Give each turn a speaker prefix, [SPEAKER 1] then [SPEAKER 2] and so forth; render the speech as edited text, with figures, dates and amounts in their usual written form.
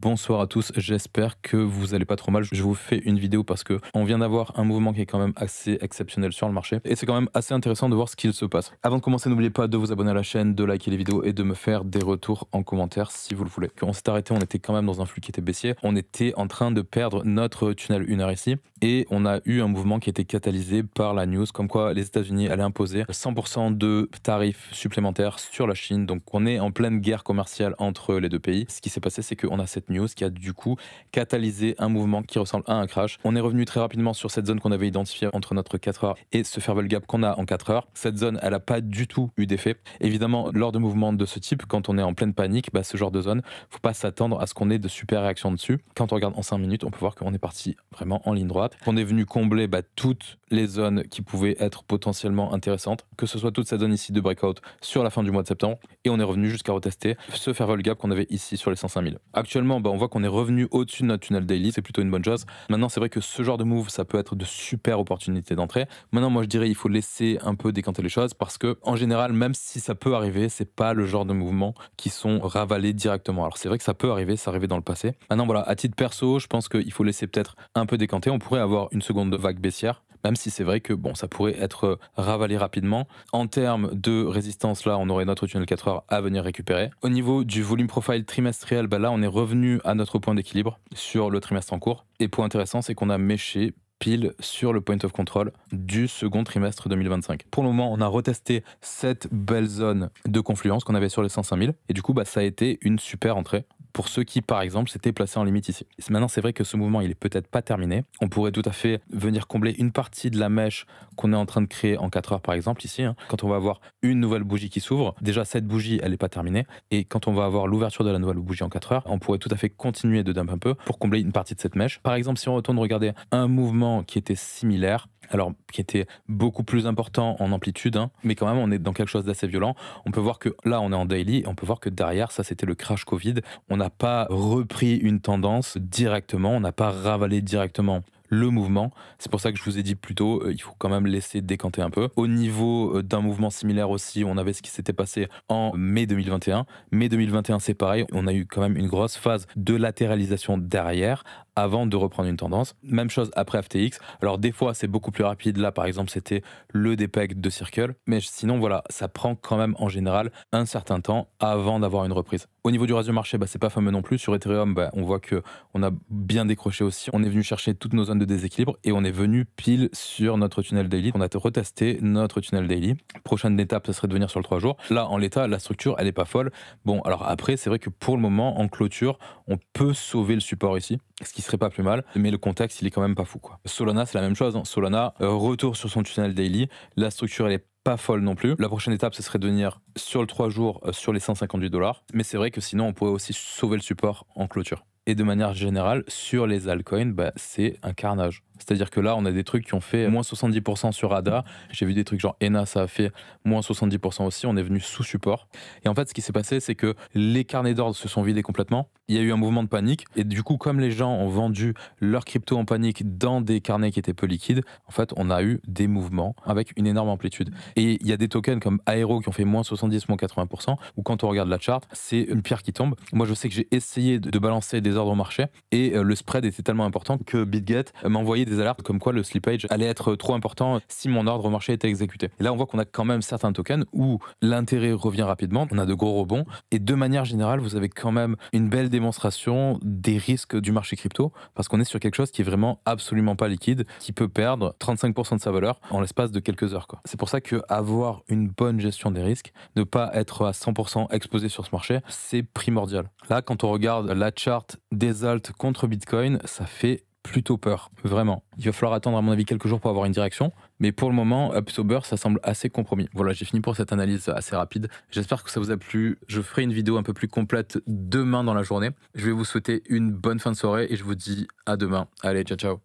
[SPEAKER 1] Bonsoir à tous, j'espère que vous allez pas trop mal. Je vous fais une vidéo parce que on vient d'avoir un mouvement qui est quand même assez exceptionnel sur le marché et c'est quand même assez intéressant de voir ce qu'il se passe. Avant de commencer, n'oubliez pas de vous abonner à la chaîne, de liker les vidéos et de me faire des retours en commentaire si vous le voulez. Quand on s'est arrêté, on était quand même dans un flux qui était baissier. On était en train de perdre notre tunnel 1 heure ici et on a eu un mouvement qui était catalysé par la news comme quoi les États-Unis allaient imposer 100% de tarifs supplémentaires sur la Chine. Donc on est en pleine guerre commerciale entre les deux pays. Ce qui s'est passé, c'est qu'on a cette news qui a du coup catalysé un mouvement qui ressemble à un crash. On est revenu très rapidement sur cette zone qu'on avait identifiée entre notre 4 heures et ce fair value gap qu'on a en 4 heures. Cette zone, elle n'a pas du tout eu d'effet. Évidemment, lors de mouvements de ce type, quand on est en pleine panique, ce genre de zone, faut pas s'attendre à ce qu'on ait de super réactions dessus. Quand on regarde en 5 minutes, on peut voir qu'on est parti vraiment en ligne droite. On est venu combler toutes les zones qui pouvaient être potentiellement intéressantes, que ce soit toute cette zone ici de breakout sur la fin du mois de septembre, et on est revenu jusqu'à retester ce fair value gap qu'on avait ici sur les 105 000. Actuellement, on voit qu'on est revenu au-dessus de notre tunnel daily, c'est plutôt une bonne chose. Maintenant, c'est vrai que ce genre de move, ça peut être de super opportunités d'entrée. Maintenant, moi, je dirais il faut laisser un peu décanter les choses parce que, en général, même si ça peut arriver, c'est pas le genre de mouvements qui sont ravalés directement. Alors, c'est vrai que ça peut arriver, ça arrivait dans le passé. Maintenant, voilà, à titre perso, je pense qu'il faut laisser peut-être un peu décanter. On pourrait avoir une seconde vague baissière, même si c'est vrai que ça pourrait être ravalé rapidement. En termes de résistance, là, on aurait notre tunnel 4 heures à venir récupérer. Au niveau du volume profile trimestriel, là, on est revenu à notre point d'équilibre sur le trimestre en cours. Et point intéressant, c'est qu'on a méché pile sur le point of control du second trimestre 2025. Pour le moment, on a retesté cette belle zone de confluence qu'on avait sur les 105 000. Et du coup, ça a été une super entrée pour ceux qui, par exemple, s'étaient placés en limite ici. Maintenant, c'est vrai que ce mouvement, il est peut-être pas terminé. On pourrait tout à fait venir combler une partie de la mèche qu'on est en train de créer en 4 heures, par exemple, ici. Quand on va avoir une nouvelle bougie qui s'ouvre, déjà, cette bougie, elle n'est pas terminée. Et quand on va avoir l'ouverture de la nouvelle bougie en 4 heures, on pourrait tout à fait continuer de dump un peu pour combler une partie de cette mèche. Par exemple, si on retourne regarder un mouvement qui était similaire, alors qui était beaucoup plus important en amplitude, mais quand même on est dans quelque chose d'assez violent. On peut voir que là on est en daily et on peut voir que derrière ça c'était le crash Covid. On n'a pas repris une tendance directement, on n'a pas ravalé directement le mouvement. C'est pour ça que je vous ai dit plus tôt, il faut quand même laisser décanter un peu. Au niveau d'un mouvement similaire aussi, on avait ce qui s'était passé en mai 2021. Mai 2021, c'est pareil, on a eu quand même une grosse phase de latéralisation derrière avant de reprendre une tendance. Même chose après FTX. Alors des fois, c'est beaucoup plus rapide. Là, par exemple, c'était le DPEG de Circle. Mais sinon, voilà, ça prend quand même en général un certain temps avant d'avoir une reprise. Au niveau du ratio marché, c'est pas fameux non plus. Sur Ethereum, on voit que on a bien décroché aussi. On est venu chercher toutes nos zones de déséquilibre et on est venu pile sur notre tunnel daily. On a retesté notre tunnel daily. Prochaine étape, ça serait de venir sur le 3 jours. Là, en l'état, la structure, elle est pas folle. Bon, alors après, c'est vrai que pour le moment, en clôture, on peut sauver le support ici, ce qui serait pas plus mal, mais le contexte, il est quand même pas fou, quoi. Solana, c'est la même chose. Solana, retour sur son tunnel daily. La structure, elle est pas folle non plus. La prochaine étape, ce serait de venir sur le 3 jours sur les 158 $. Mais c'est vrai que sinon, on pourrait aussi sauver le support en clôture. Et de manière générale, sur les altcoins, c'est un carnage. C'est-à-dire que là, on a des trucs qui ont fait moins 70% sur ADA. J'ai vu des trucs genre ENA, ça a fait moins 70% aussi. On est venu sous support. Et en fait, ce qui s'est passé, c'est que les carnets d'ordre se sont vidés complètement. Il y a eu un mouvement de panique. Et du coup, comme les gens ont vendu leur crypto en panique dans des carnets qui étaient peu liquides, en fait, on a eu des mouvements avec une énorme amplitude. Et il y a des tokens comme Aero qui ont fait moins 70, moins 80%, ou quand on regarde la chart, c'est une pierre qui tombe. Moi, je sais que j'ai essayé de balancer des ordres au marché et le spread était tellement important que BitGet m'a envoyé des alertes comme quoi le slippage allait être trop important si mon ordre au marché était exécuté. Et là, on voit qu'on a quand même certains tokens où l'intérêt revient rapidement, on a de gros rebonds et de manière générale, vous avez quand même une belle démonstration des risques du marché crypto parce qu'on est sur quelque chose qui est vraiment absolument pas liquide, qui peut perdre 35% de sa valeur en l'espace de quelques heures, quoi. C'est pour ça que avoir une bonne gestion des risques, ne pas être à 100% exposé sur ce marché, c'est primordial. Là, quand on regarde la chart des alts contre Bitcoin, ça fait plutôt peur, vraiment. Il va falloir attendre à mon avis quelques jours pour avoir une direction, mais pour le moment, Upsober, ça semble assez compromis. Voilà, j'ai fini pour cette analyse assez rapide. J'espère que ça vous a plu. Je ferai une vidéo un peu plus complète demain dans la journée. Je vais vous souhaiter une bonne fin de soirée et je vous dis à demain. Allez, ciao ciao.